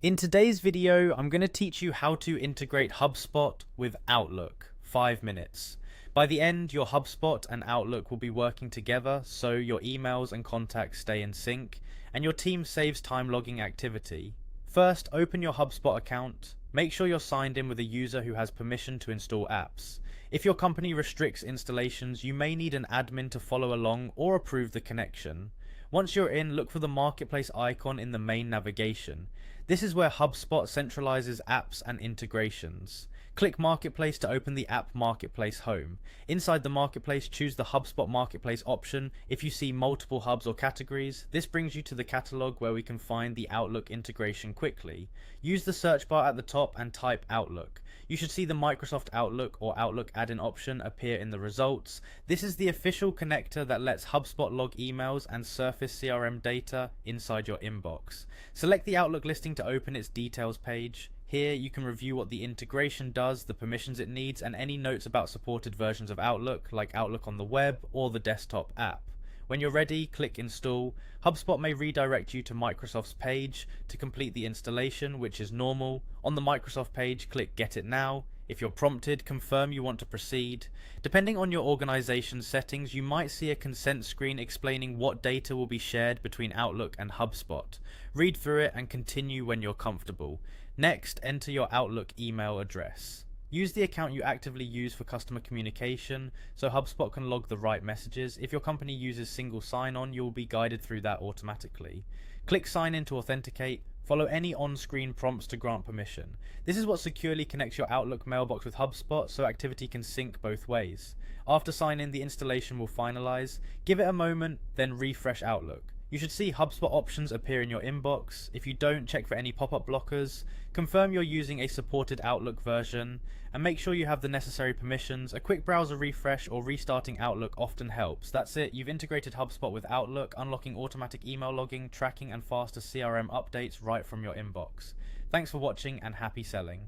In today's video, I'm going to teach you how to integrate HubSpot with Outlook. 5 minutes. By the end, your HubSpot and Outlook will be working together, so your emails and contacts stay in sync, and your team saves time logging activity. First, open your HubSpot account. Make sure you're signed in with a user who has permission to install apps. If your company restricts installations, you may need an admin to follow along or approve the connection. Once you're in, look for the Marketplace icon in the main navigation. This is where HubSpot centralizes apps and integrations. Click Marketplace to open the App Marketplace home. Inside the Marketplace, choose the HubSpot Marketplace option. If you see multiple hubs or categories, this brings you to the catalog where we can find the Outlook integration quickly. Use the search bar at the top and type Outlook. You should see the Microsoft Outlook or Outlook add-in option appear in the results. This is the official connector that lets HubSpot log emails and surface CRM data inside your inbox. Select the Outlook listing to open its details page. Here you can review what the integration does, the permissions it needs, and any notes about supported versions of Outlook, like Outlook on the web or the desktop app. When you're ready, click Install. HubSpot may redirect you to Microsoft's page to complete the installation, which is normal. On the Microsoft page, click Get It Now. If you're prompted, confirm you want to proceed. Depending on your organization's settings, you might see a consent screen explaining what data will be shared between Outlook and HubSpot. Read through it and continue when you're comfortable. Next, enter your Outlook email address. Use the account you actively use for customer communication, so HubSpot can log the right messages. If your company uses single sign-on, you will be guided through that automatically. Click Sign In to authenticate. Follow any on-screen prompts to grant permission. This is what securely connects your Outlook mailbox with HubSpot, so activity can sync both ways. After sign-in, the installation will finalize. Give it a moment, then refresh Outlook. You should see HubSpot options appear in your inbox. If you don't, check for any pop-up blockers. Confirm you're using a supported Outlook version, and make sure you have the necessary permissions. A quick browser refresh or restarting Outlook often helps. That's it, you've integrated HubSpot with Outlook, unlocking automatic email logging, tracking, and faster CRM updates right from your inbox. Thanks for watching and happy selling.